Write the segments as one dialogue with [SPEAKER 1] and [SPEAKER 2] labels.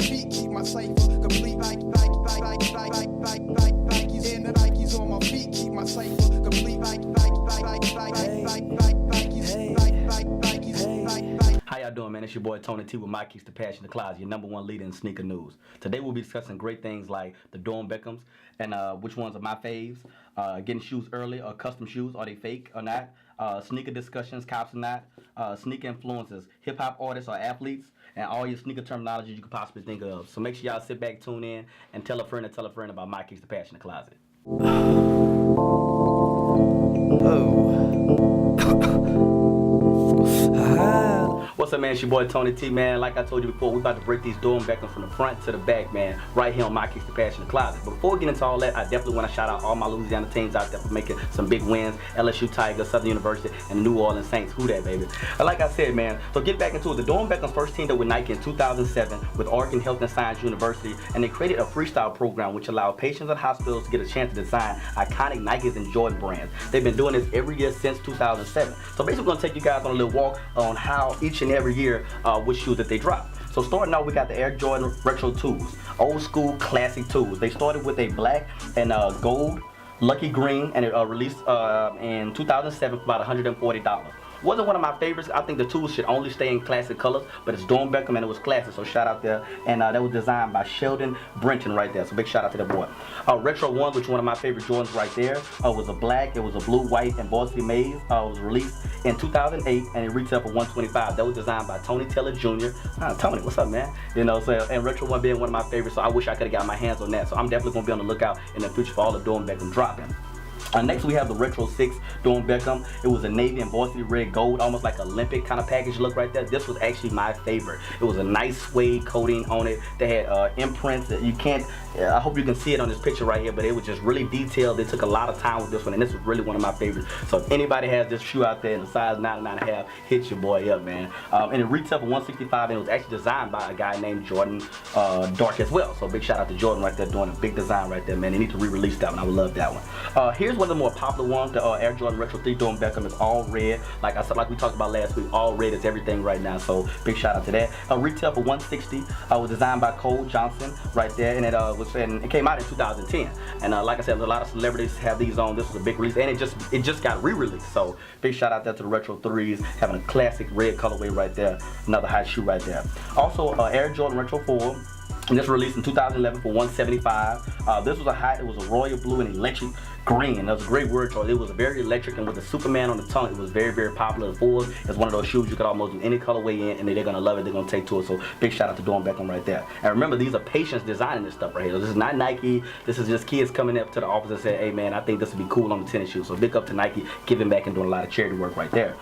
[SPEAKER 1] feet, keep my cipher complete. Nikes and the Nikes on my feet, keep my cipher complete.
[SPEAKER 2] How y'all doing, man? It's your boy Tony T with My Kicks to Passion the Closet, your #1 leader in sneaker news. Today we'll be discussing great things like the Doernbechers and which ones are my faves, getting shoes early or custom shoes, are they fake or not, sneaker discussions, cops or not, sneaker influences, hip-hop artists or athletes, and all your sneaker terminology you could possibly think of. So make sure y'all sit back, tune in, and tell a friend about My Kicks to Passion the Closet. What's up, man? It's your boy Tony T, man. Like I told you before, we about to break these Doernbechers from the front to the back, man, right here on My Kicks to Passion the Closet. But before we get into all that, I definitely want to shout out all my Louisiana teams out there for making some big wins. LSU Tigers, Southern University, and New Orleans Saints. Who that, baby? But like I said, man, so get back into it. The Doernbechers first teamed up with Nike in 2007 with Oregon Health and Science University, and they created a freestyle program which allowed patients and hospitals to get a chance to design iconic Nikes and Jordan brands. They've been doing this every year since 2007. So basically, we're going to take you guys on a little walk on how each and every year which shoes that they drop. So starting out, we got the Air Jordan Retro 2s, old school classic 2s. They started with a black and gold lucky green, and it released in 2007 for about $140. Wasn't one of my favorites. I think the 2s should only stay in classic colors, but it's Doernbecher and it was classic, so shout out there. And that was designed by Sheldon Brenton right there, so big shout out to that boy. Retro 1, which is one of my favorite Jordans right there, was a black, it was a blue, white, and varsity maze. It was released in 2008 and it retailed for $125. That was designed by Tony Taylor Jr. Tony, what's up, man? You know, so and Retro 1 being one of my favorites, so I wish I could have got my hands on that. So I'm definitely gonna be on the lookout in the future for all the Doernbechers dropping. Next we have the Retro 6 Doernbecher. It was a navy and varsity red gold, almost like Olympic kind of package look right there. This was actually my favorite. It was a nice suede coating on it. They had imprints that you can't, I hope you can see it on this picture right here, but it was just really detailed. They took a lot of time with this one, and this was really one of my favorites. So if anybody has this shoe out there in a size 9 and a half, hit your boy up, man. And it retailed for $165, and it was actually designed by a guy named Jordan Dark as well. So big shout out to Jordan right there doing a big design right there, man. They need to re-release that one. I would love that one. Here's one of the more popular ones, the Air Jordan Retro 3 Doernbecher. Is all red. Like I said, like we talked about last week, all red is everything right now. So big shout out to that. Retail for $160. Was designed by Cole Johnson right there, and it it came out in 2010. And like I said, a lot of celebrities have these on. This was a big release, and it just got re-released. So big shout out there to the Retro 3s, having a classic red colorway right there. Another hot shoe right there. Also, Air Jordan Retro 4. And this was released in 2011 for $175. This was it was a royal blue and electric green. That was a great word choice. It was very electric, and with the Superman on the tongue, it was very, very popular. The 4s is one of those shoes you could almost do any colorway in, and they're gonna love it. They're gonna take to it. So big shout out to Doernbecher right there. And remember, these are patients designing this stuff right here. This is not Nike. This is just kids coming up to the office and saying, "Hey, man, I think this would be cool on the tennis shoe." So big up to Nike, giving back and doing a lot of charity work right there.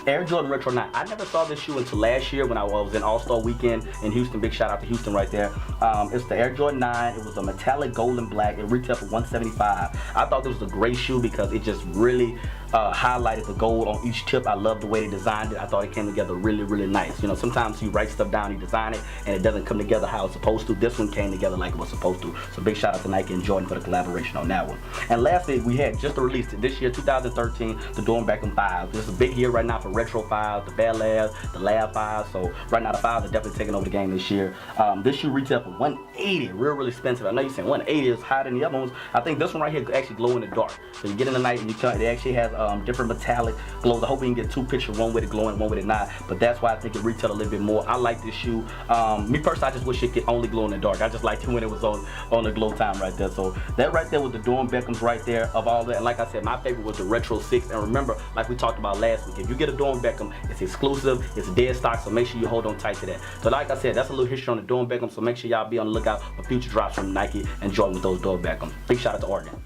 [SPEAKER 2] Air Jordan Retro 9. I never saw this shoe until last year when I was in All-Star Weekend in Houston. Big shout out to Houston right there. It's the Air Jordan 9. It was a metallic gold and black. It retailed for $175. I thought this was a great shoe because it just really highlighted the gold on each tip. I love the way they designed it. I thought it came together really, really nice. You know, sometimes you write stuff down, you design it, and it doesn't come together how it's supposed to. This one came together like it was supposed to. So big shout out to Nike and Jordan for the collaboration on that one. And lastly, we had just released this year, 2013, the Doernbecher 5. This is a big year right now for retro 5s, the Bad Labs, the Lab 5s. So right now the 5s are definitely taking over the game this year. This shoe retail for $180, really expensive. I know you're saying $180 is higher than the other ones. I think this one right here actually glow in the dark. So you get in the night and you it actually has different metallic glows. I hope we can get two pictures, one with it glowing, one with it not. But that's why I think it retail a little bit more. I like this shoe. Me personally, I just wish it could only glow in the dark. I just liked it when it was on the glow time right there. So that right there was the Doernbechers right there of all that. And like I said, my favorite was the Retro 6. And remember, like we talked about last week, if you get a Doernbecher, it's exclusive, it's dead stock, so make sure you hold on tight to that. So like I said, that's a little history on the Doernbecher, so make sure y'all be on the lookout for future drops from Nike and Jordan with those Doernbechers. Big shout out to Oregon.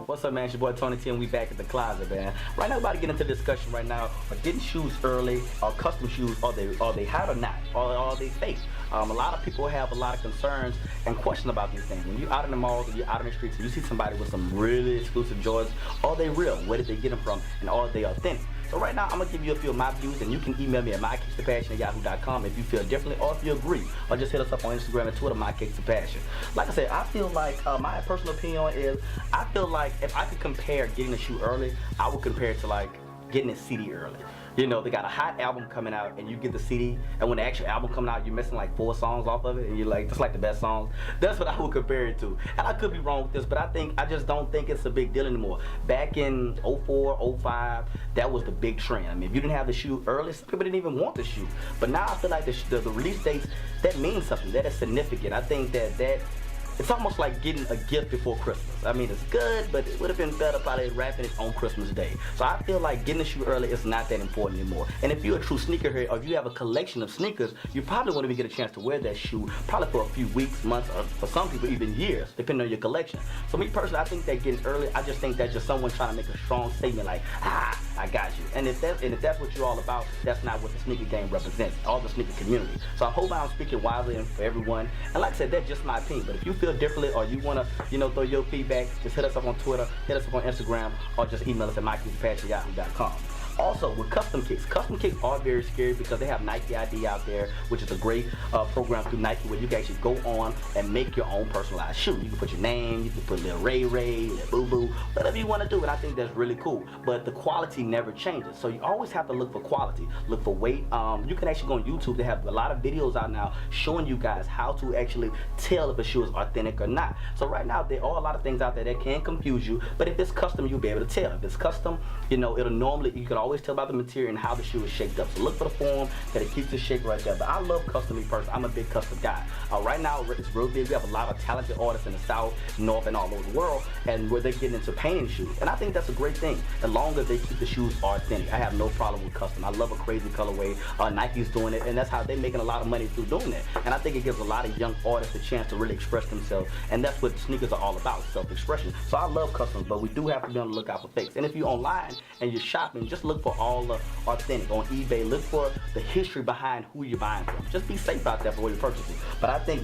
[SPEAKER 2] What's up, man? It's your boy Tony T, and we back at the closet, man. Right now, we're about to get into discussion right now. Are getting shoes early, or custom shoes, are they hot or not? Or are they fake? A lot of people have a lot of concerns and questions about these things. When you're out in the malls or you're out in the streets and you see somebody with some really exclusive Jordans, are they real? Where did they get them from? And are they authentic? So right now, I'm going to give you a few of my views, and you can email me at mykickstopassion@yahoo.com if you feel differently or if you agree. Or just hit us up on Instagram and Twitter, MyKicksToPassion. Like I said, I feel like, my personal opinion is, I feel like if I could compare getting a shoe early, I would compare it to like getting a CD early. You know, they got a hot album coming out and you get the CD, and when the actual album coming out, you're missing like 4 songs off of it, and you're like, that's like the best songs. That's what I would compare it to. And I could be wrong with this, but I just don't think it's a big deal anymore. Back in 04, 05, that was the big trend. I mean, if you didn't have the shoe early, some people didn't even want the shoe. But now I feel like the release dates, that means something. That is significant. I think that it's almost like getting a gift before Christmas. I mean, it's good, but it would have been better probably wrapping it on Christmas Day. So I feel like getting a shoe early is not that important anymore. And if you're a true sneakerhead, or if you have a collection of sneakers, you probably want to get a chance to wear that shoe probably for a few weeks, months, or for some people even years, depending on your collection. So me personally, I think that getting early, I just think that's just someone trying to make a strong statement like, I got you. And if that's what you're all about, that's not what the sneaker game represents, all the sneaker community. So I hope I'm speaking wisely and for everyone. And like I said, that's just my opinion. But if you feel differently, or you want to, throw your feedback, just hit us up on Twitter, hit us up on Instagram, or just email us at mykingspatch@yahoo.com. Also, with custom kicks are very scary because they have Nike ID out there, which is a great program through Nike where you can actually go on and make your own personalized shoe. You can put your name, you can put little Ray, little Boo Boo, whatever you want to do, and I think that's really cool. But the quality never changes, so you always have to look for quality, look for weight. You can actually go on YouTube. They have a lot of videos out now showing you guys how to actually tell if a shoe is authentic or not. So right now, there are a lot of things out there that can confuse you, but if it's custom, you'll be able to tell. If it's custom, it'll normally, you can always tell by the material and how the shoe is shaped up. So look for the form that it keeps the shape right there. But I love custom me personally. I'm a big custom guy. Right now it's real big. We have a lot of talented artists in the South, North, and all over the world, and where they're getting into painting shoes. And I think that's a great thing, as long as they keep the shoes authentic. I have no problem with custom. I love a crazy colorway. Nike's doing it, and that's how they're making a lot of money through doing that. And I think it gives a lot of young artists a chance to really express themselves, and that's what sneakers are all about, self-expression. So I love customs, but we do have to be on the lookout for fakes. And if you're online and you're shopping, just look for all the authentic. On eBay, look for the history behind who you're buying from. Just be safe out there for what you're purchasing. But I think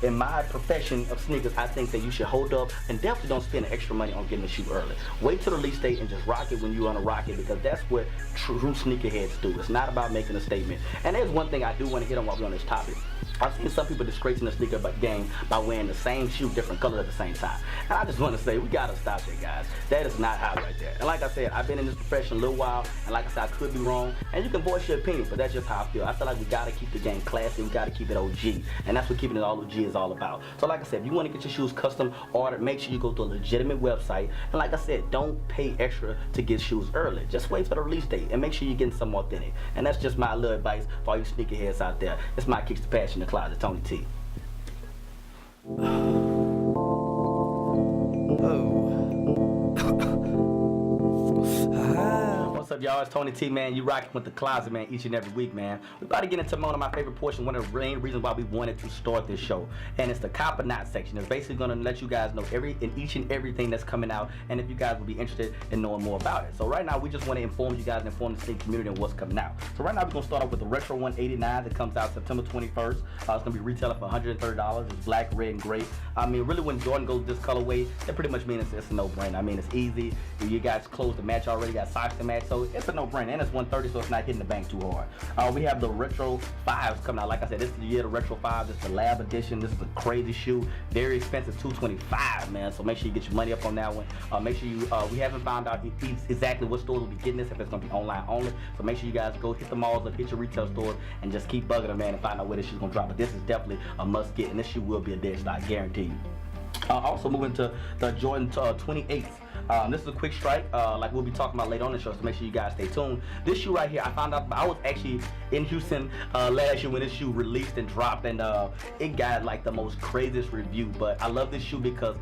[SPEAKER 2] in my profession of sneakers, I think that you should hold up and definitely don't spend extra money on getting a shoe early. Wait till the release date and just rock it when you want to rock it, because that's what true sneakerheads do. It's not about making a statement. And there's one thing I do want to hit on while we're on this topic. I've seen some people disgracing the sneaker game by wearing the same shoe, different colors at the same time. And I just want to say, we gotta stop that, guys. That is not hot right there. And like I said, I've been in this profession a little while, and like I said, I could be wrong, and you can voice your opinion, but that's just how I feel. I feel like we gotta keep the game classy, we gotta keep it OG, and that's what keeping it all OG is all about. So like I said, if you want to get your shoes custom ordered, make sure you go to a legitimate website, and like I said, don't pay extra to get shoes early. Just wait for the release date, and make sure you're getting something authentic. And that's just my little advice for all you sneakerheads out there. It's my Kicks the Passion in the Closet, Tony T. What's up, y'all? It's Tony T, man. You rocking with the Closet, man, each and every week, man. We're about to get into one of my favorite portions, one of the main reasons why we wanted to start this show, and it's the cop or not section. It's basically going to let you guys know each and everything that's coming out, and if you guys would be interested in knowing more about it. So right now, we just want to inform you guys and inform the sneaker community on what's coming out. So right now, we're going to start off with the Retro 189 that comes out September 21st. It's going to be retailing for $130. It's black, red, and gray. I mean, really, when Jordan goes this colorway, that pretty much means it's a no-brainer. I mean, it's easy. You guys clothes to match already, got socks to match, so it's a no-brainer. And it's $130, so it's not hitting the bank too hard. We have the Retro 5s coming out. Like I said, this is the year of the Retro 5. This is the lab edition. This is a crazy shoe. Very expensive, $225, man. So make sure you get your money up on that one. Make sure you, we haven't found out exactly what stores will be getting this, if it's going to be online only. So make sure you guys go hit the malls up, hit your retail stores, and just keep bugging them, man, and find out where this shoe's going to drop. But this is definitely a must get, and this shoe will be a dead stock, guaranteed. Also moving to the Jordan 28s. This is a quick strike, like we'll be talking about later on in the show, so make sure you guys stay tuned. This shoe right here, I found out, I was actually in Houston last year when this shoe released and dropped, and it got like the most craziest review. But I love this shoe because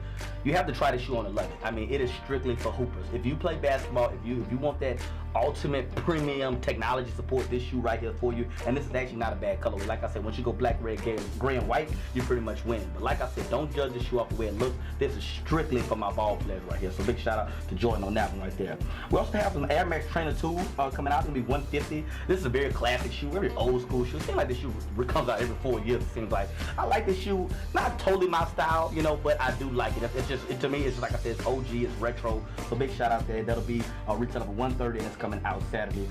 [SPEAKER 2] you have to try this shoe on to love it. I mean, it is strictly for hoopers. If you play basketball, if you want that ultimate premium technology support, this shoe right here for you. And this is actually not a bad colorway. Like I said, once you go black, red, gray, and white, you pretty much win. But like I said, don't judge this shoe off the way it looks. This is strictly for my ball players right here. So big shout out to Jordan on that one right there. We also have some Air Max Trainer 2s coming out. It's gonna be $150. This is a very classic shoe, very old school shoe. It seems like this shoe comes out every 4 years, it seems like. I like this shoe, not totally my style, but I do like it. It's just, to me, it's like I said, it's OG, it's retro. So big shout out there. That'll be retailing for $130, and it's coming out Saturday,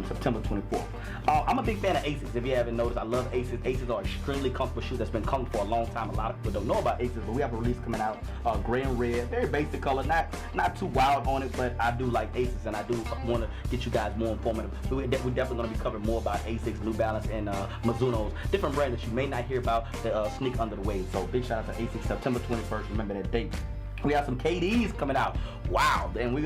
[SPEAKER 2] September 24th. I'm a big fan of Aces. If you haven't noticed, I love Aces. Aces are extremely comfortable shoes that's been coming for a long time. A lot of people don't know about Aces, but we have a release coming out, gray and red, very basic color, not not too wild on it, but I do like Asics, and I do want to get you guys more informative. We're definitely going to be covering more about Asics, New Balance, and Mizuno's, different brands that you may not hear about that sneak under the wave. So big shout out to Asics, September 21st. Remember that date. We got some KDs coming out. Wow, and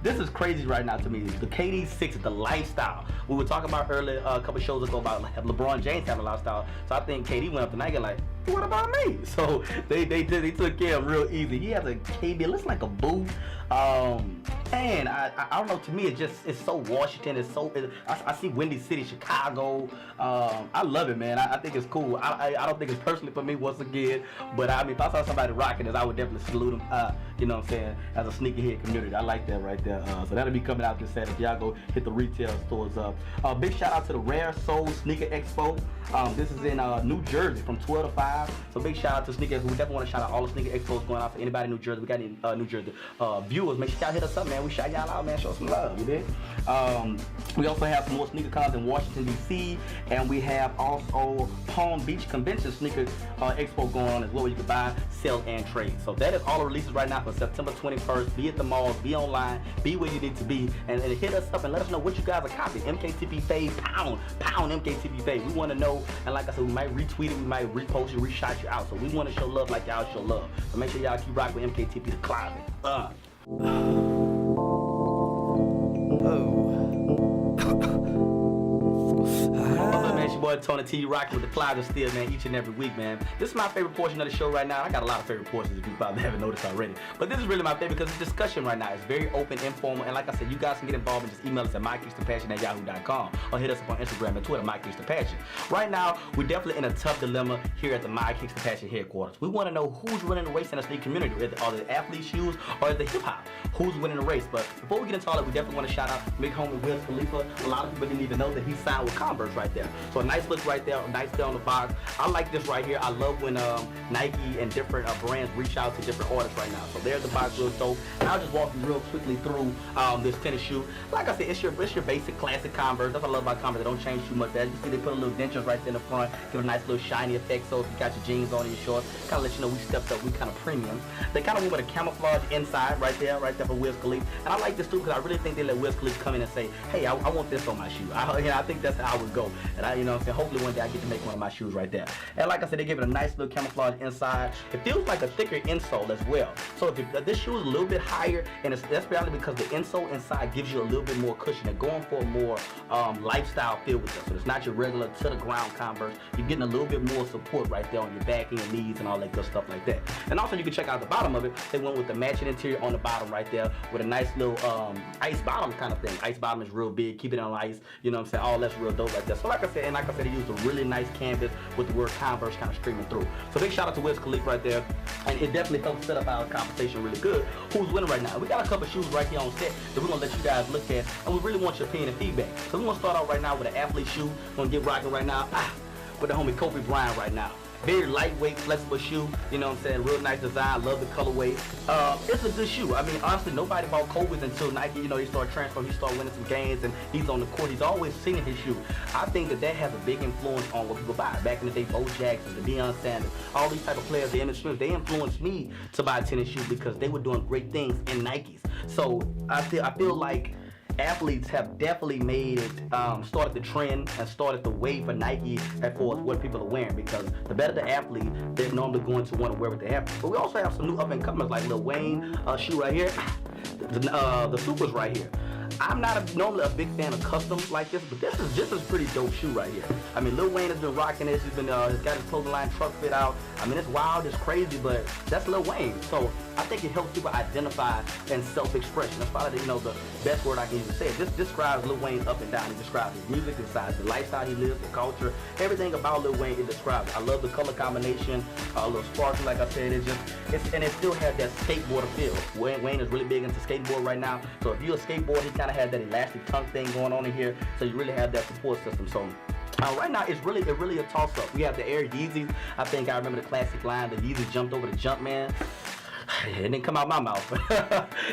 [SPEAKER 2] this is crazy right now to me. The KD 6, the lifestyle. We were talking about earlier, a couple shows ago, about LeBron James having a lifestyle. So I think KD went up tonight and like, what about me? So they took care of him real easy. He has a KD, it looks like a boot. And I don't know, to me it's so Washington, I see Windy City, Chicago. I love it, man. I think it's cool. I don't think it's personally for me once again, but I mean, if I saw somebody rocking this, I would definitely salute them, you know what I'm saying, as a sneakerhead community. I like that right there. So that'll be coming out this Saturday. Y'all go hit the retail stores up. Big shout out to the Rare Soul Sneaker Expo. This is in New Jersey from 12 to 5. So big shout out to sneakers. We definitely want to shout out all the sneaker expos going out for anybody in New Jersey. We got any New Jersey viewers. Make sure y'all hit us up, man. We shout y'all out, man. Show some love, you did. We also have some more sneaker cons in Washington, D.C. And we have also Palm Beach Convention Sneaker Expo going on as well, where you can buy, sell, and trade. So that is all the releases right now for September 21st. Be at the malls, be online, be where you need to be, and hit us up and let us know what you guys are copying. MKTP Fave, pound MKTP Fave. We want to know, and like I said, we might retweet it, we might repost it, re-shout you out. So we want to show love like y'all show love. So make sure y'all keep rocking with MKTP the closet. What's up, man? It's your boy Tony T, rocking with the closet still, man, each and every week, man. This is my favorite portion of the show right now. I got a lot of favorite portions if you probably haven't noticed already. But this is really my favorite because it's discussion right now. It's very open, informal, and like I said, you guys can get involved and just email us at mykingstompassion@yahoo.com or hit us up on Instagram and Twitter, mykingstompassion. Right now, we're definitely in a tough dilemma here at the My Kicks the Passion headquarters. We want to know who's winning the race in the sneaker community. Are the athlete shoes or is the hip hop? Who's winning the race? But before we get into all that, we definitely want to shout out big homie Wiz Khalifa. A lot of people didn't even know that he signed with Converse right there. So a nice look right there, a nice there on the box. I like this right here. I love when Nike and different brands reach out to different artists right now. So there's the box, real dope. And I'll just walk you real quickly through this tennis shoe. Like I said, it's your basic classic Converse. That's what I love about Converse. They don't change too much. As you see, they put a little dentures right there in the front, give a nice little shiny effect. So if you got your jeans on and your shorts, kind of let you know we stepped up. We kind of premium. They kind of went with a camouflage inside right there for Wiz Khalifa. And I like this too because I really think they let Wiz Khalifa come in and say, hey, I want this on my shoe. I think that's how I would go. And you know what I'm saying, hopefully one day I get to make one of my shoes right there. And like I said, they give it a nice little camouflage inside. It feels like a thicker insole as well. So if this shoe is a little bit higher, and that's probably because the insole inside gives you a little bit more cushion. They're going for a more lifestyle feel with this. So it's not your regular to the ground Converse. You're getting a little bit more support right there on your back and your knees and all that good stuff like that. And also you can check out the bottom of it. They went with the matching interior on the bottom right there with a nice little ice bottom kind of thing. Ice bottom is real big, keep it on ice, you know what I'm saying? All that's real dope right there. So like I said, they used a really nice canvas with the word Converse kind of streaming through. So big shout out to Wiz Khalifa right there. And it definitely helps set up our conversation really good. Who's winning right now? We got a couple shoes right here on set that we're gonna let you guys look at, and we really want your opinion and feedback. So we're gonna start out right now with an athlete shoe. We're gonna get rocking right now with the homie Kobe Bryant right now. Very lightweight, flexible shoe, you know what I'm saying? Real nice design, love the colorway. It's a good shoe. I mean, honestly, nobody bought Kobe's until Nike, you know, he started transferring, he started winning some games, and he's on the court. He's always singing his shoe. I think that has a big influence on what people buy. Back in the day, Bo Jackson, the Deion Sanders, all these type of players, the Emmitt Smith, they influenced me to buy a tennis shoe because they were doing great things in Nikes. So I feel like athletes have definitely made it, started the trend and started the wave for Nike as far as what people are wearing, because the better the athlete, they're normally going to want to wear what they have. But we also have some new up-and-comers like Lil Wayne shoe right here, the Supers right here. I'm not normally a big fan of customs like this, but this is just a pretty dope shoe right here. I mean, Lil Wayne has been rocking this. He's got his clothing line truck fit out. I mean, it's wild, it's crazy, but that's Lil Wayne. So I think it helps people identify and self-expression. That's probably the best word I can even say. This describes Lil Wayne up and down. It describes his music, his size, the lifestyle he lives, the culture, everything about Lil Wayne it describes. I love the color combination, a little sparkly, like I said. And it still has that skateboarder feel. Wayne is really big into skateboard right now. So if you're a skateboarder, he kind of has that elastic tongue thing going on in here. So you really have that support system. So right now, it's really a toss-up. We have the Air Yeezys. I think I remember the classic line, the Yeezys jumped over the Jumpman. It didn't come out my mouth.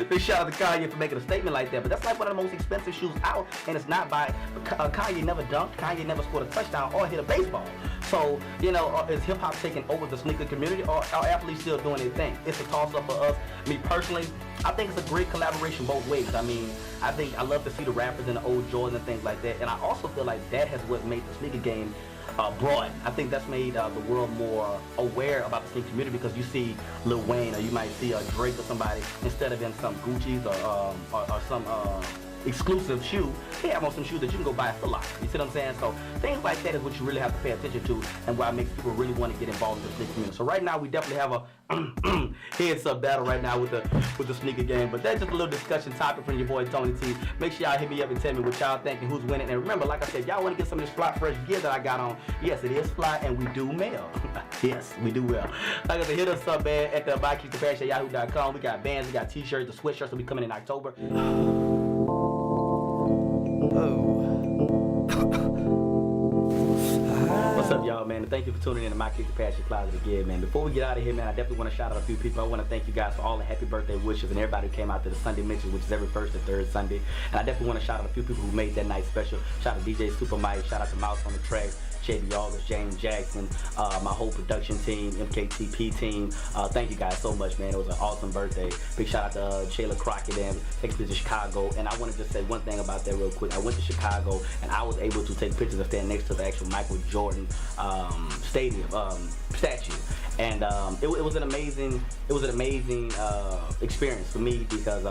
[SPEAKER 2] Big shout out to Kanye for making a statement like that. But that's like one of the most expensive shoes out, and it's not by Kanye. Never dunked. Kanye never scored a touchdown or hit a baseball. So, you know, is hip hop taking over the sneaker community, or are athletes still doing their thing? It's a toss up for us. Me personally, I think it's a great collaboration both ways. I mean, I love to see the rappers and the old Jordans and things like that. And I also feel like that has what made the sneaker game broad. I think that's made the world more aware about the sneaker community, because you see Lil Wayne, or you might see a Drake or somebody, instead of in some Gucci's or some exclusive shoe, they have on some shoes that you can go buy at Foot Locker. You see what I'm saying? So things like that is what you really have to pay attention to, and why it makes people really want to get involved in the sneaker community. So right now we definitely have a heads up battle right now with the sneaker game. But that's just a little discussion topic from your boy Tony T. Make sure y'all hit me up and tell me what y'all think and who's winning. And remember, like I said, y'all want to get some of this fly fresh gear that I got on. Yes, it is fly, and we do mail. Yes, we do well. Like I said, hit us up, man, at the MyKeepThePassion@yahoo.com. We got bands, we got t-shirts, the sweatshirts will be coming in October. What's up, y'all, man? And thank you for tuning in to My Keep the Passion Closet again, man. Before we get out of here, man, I definitely want to shout out a few people. I want to thank you guys for all the happy birthday wishes and everybody who came out to the Sunday Mention, which is every first and third Sunday. And I definitely want to shout out a few people who made that night special. Shout out to DJ Super Mike, shout out to Mouse on the track, JB August, James Jackson, my whole production team, MKTP team. Thank you guys so much, man. It was an awesome birthday. Big shout out to Shayla Crockett and taking pictures of Chicago. And I want to just say one thing about that real quick. I went to Chicago and I was able to take pictures of standing next to the actual Michael Jordan stadium statue. And it was an amazing experience for me, because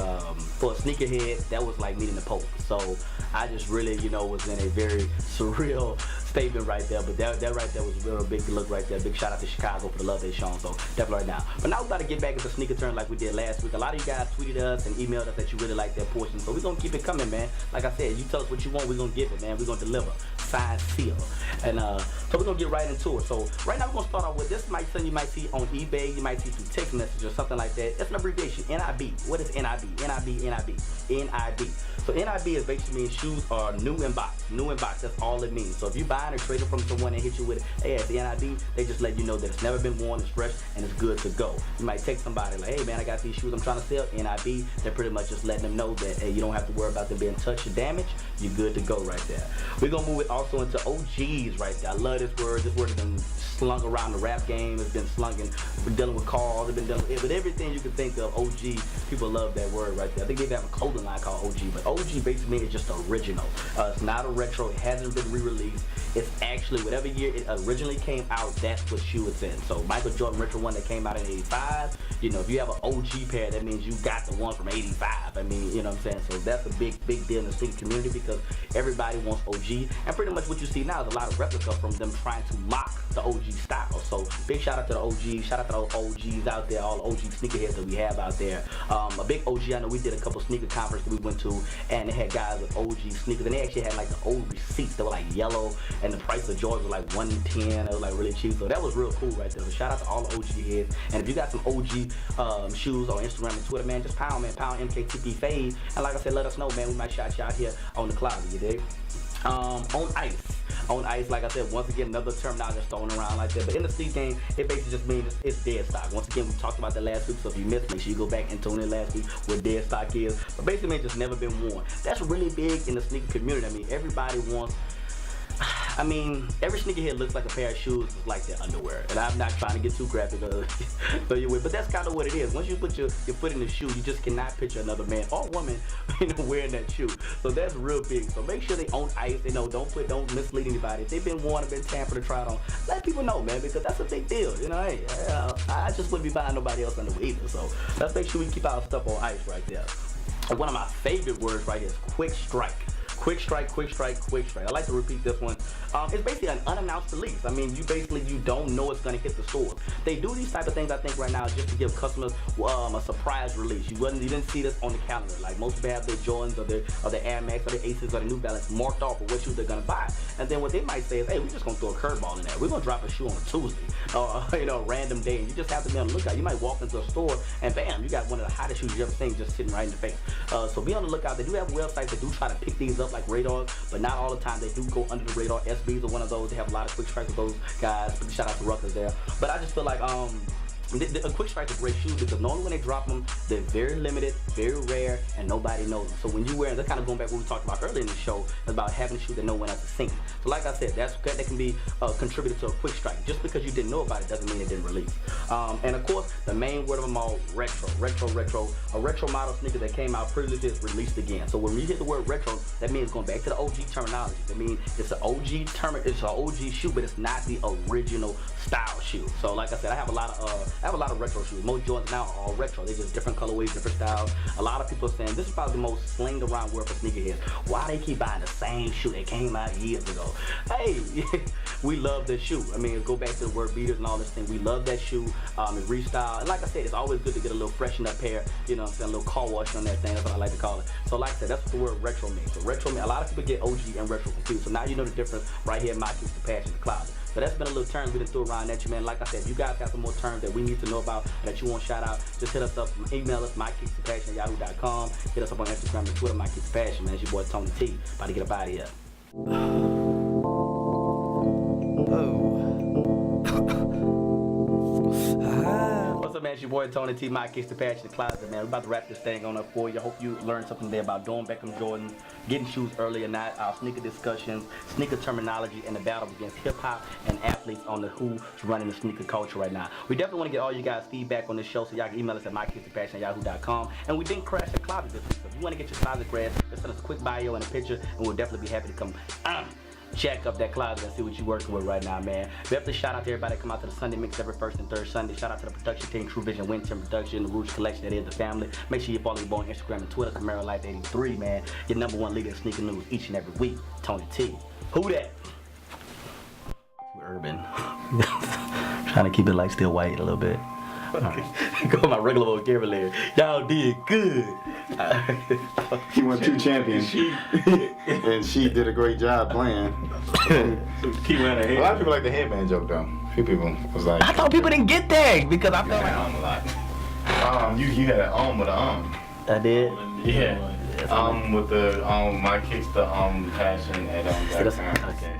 [SPEAKER 2] for a sneakerhead, that was like meeting the Pope. So I just really, you know, was in a very surreal statement right there. But that right there was a real big look right there. Big shout out to Chicago for the love they shown. So definitely right now. But now we're about to get back into sneaker turn like we did last week. A lot of you guys tweeted us and emailed us that you really like that portion. So we're gonna keep it coming, man. Like I said, you tell us what you want, we're gonna give it, man. We're gonna deliver. Signed, seal. And so we're gonna get right into it. So right now we're gonna start off with this. Might something you might see on eBay, you might see through text message or something like that. It's an abbreviation, NIB. What is NIB? NIB. So NIB is basically means shoes are new in box. New in box, that's all it means. So if you buying or trading from someone and hit you with, hey, it's the NIB, they just let you know that it's never been worn, it's fresh, and it's good to go. You might text somebody like, hey man, I got these shoes I'm trying to sell, NIB. They're pretty much just letting them know that, hey, you don't have to worry about them being touched or damaged. You're good to go right there. We're gonna move it also into OGs right there. I love this word. This word has been slung around the rap game. It's been slung in, we're dealing with cars, we've been dealing with everything you can think of. OG, people love that word right there. I think they have a clothing line called OG, but OG basically is just original. It's not a retro, it hasn't been re-released. It's actually whatever year it originally came out, that's what shoe it's in. So Michael Jordan retro one that came out in 85, you know, if you have an OG pair, that means you got the one from 85. I mean, you know what I'm saying? So that's a big deal in the sneaker community, because everybody wants OG, and pretty much what you see now is a lot of replica from them trying to mock the OG style. So big shout out to the OGs, shout out to the OGs out there, all the OG sneakerheads that we have out there. A big OG, I know we did a couple sneaker conferences that we went to, and they had guys with OG sneakers, and they actually had like the old receipts that were like yellow, and the price of Jordans was like $110. It was like really cheap, so that was real cool right there. So shout out to all the OG heads, and if you got some OG shoes on Instagram and Twitter, man, just pound MKTP Fade, and like I said, let us know, man. We might shout you out here on the closet, you dig? On ice, like I said, once again, another term now just thrown around like that. But in the sneak game, it basically just means it's dead stock. Once again, we talked about that last week, so if you missed, make sure you go back and tune in last week what dead stock is. But basically, it's just never been worn. That's really big in the sneaker community. I mean, everybody wants. I mean, every sneakerhead looks like a pair of shoes like their underwear. And I'm not trying to get too graphic, but that's kind of what it is. Once you put your foot in the shoe, you just cannot picture another man or woman, you know, wearing that shoe. So that's real big. So make sure they own ice. You know, don't mislead anybody. If they've been worn or been tampered or tried on, let people know, man, because that's a big deal. You know, hey, I just wouldn't be buying nobody else underwear either. So let's make sure we keep our stuff on ice right there. And one of my favorite words right here is quick strike. Quick strike, quick strike, quick strike. I like to repeat this one. It's basically an unannounced release. I mean, you don't know it's gonna hit the stores. They do these type of things, I think, right now just to give customers a surprise release. You didn't see this on the calendar. Like most people have their Jordans or their Air Max or their Aces or their New Balance marked off for what shoes they're gonna buy. And then what they might say is, hey, we're just gonna throw a curveball in there. We're gonna drop a shoe on a Tuesday or you know, a random day. And you just have to be on the lookout. You might walk into a store and bam, you got one of the hottest shoes you ever seen just sitting right in the face. So be on the lookout. They do have websites that do try to pick these up like Radar, but not all the time. They do go under the radar. SBs are one of those. They have a lot of quick strikes with those guys. Shout out to Ruckers there. But I just feel like A quick strike is a great shoe because normally when they drop them, they're very limited, very rare, and nobody knows them. So when you wear, they're kind of going back what we talked about earlier in the show about having a shoe that no one else has seen. So like I said, that can be contributed to a quick strike. Just because you didn't know about it doesn't mean it didn't release. And of course, the main word of them all, retro. A retro model sneaker that came out previously is released again. So when you hit the word retro, that means going back to the OG terminology. That means it's an OG shoe, but it's not the original style shoe. So like I said, I have a lot of retro shoes. Most Jordans now are all retro. They're just different colorways, different styles. A lot of people are saying this is probably the most slinged around word for sneakerheads. Why they keep buying the same shoe that came out years ago? Hey, we love this shoe. I mean, go back to the word beaters and all this thing. We love that shoe. It's restyle. And like I said, it's always good to get a little freshen up pair. You know what I'm saying? A little car wash on that thing. That's what I like to call it. So like I said, that's what the word retro means. So retro means, a lot of people get OG and retro confused. So now you know the difference right here in My Keeps the Passion, the closet. So that's been a little terms we done threw around at you, man. Like I said, if you guys have some more terms that we need to know about that you want shout out, just hit us up, email us, mykeepsthepassion@yahoo.com. Hit us up on Instagram and Twitter, MyKeepsThePassion, man. It's your boy Tony T. About to get up out of here. What's up, man? It's your boy Tony T. My Keeps the Passion, the closet, man. We're about to wrap this thing on up for you. I hope you learned something there about Doernbecher Jordan, getting shoes early or not, our sneaker discussions, sneaker terminology, and the battle against hip-hop and athletes on the who's running the sneaker culture right now. We definitely want to get all you guys feedback on this show, so y'all can email us at mykeepsthepassion@yahoo.com. And we didn't crash the closet this week, so if you want to get your closet crashed, just send us a quick bio and a picture, and we'll definitely be happy to come check up that closet and see what you're working with right now, man. Definitely shout out to everybody that come out to the Sunday Mix every first and third Sunday. Shout out to the production team, True Vision, Winton Production, the Rouge Collection, that is the family. Make sure you follow your boy on Instagram and Twitter, Camaro Life 83, man. Your #1 leader in sneaker news each and every week, Tony T. Who that? Urban. Trying to keep it like still white a little bit. Okay. Go with my regular vocabulary. Y'all did good.
[SPEAKER 3] She won 2 champions. And she did a great job playing.
[SPEAKER 2] Keep wearing her hair.
[SPEAKER 3] A lot of people like the headband joke though. A few people was like,
[SPEAKER 2] I thought people didn't get that because I felt like
[SPEAKER 3] a lot. You had an with an
[SPEAKER 2] I did?
[SPEAKER 3] Yeah. With the My Kicks the Passion at
[SPEAKER 2] Okay.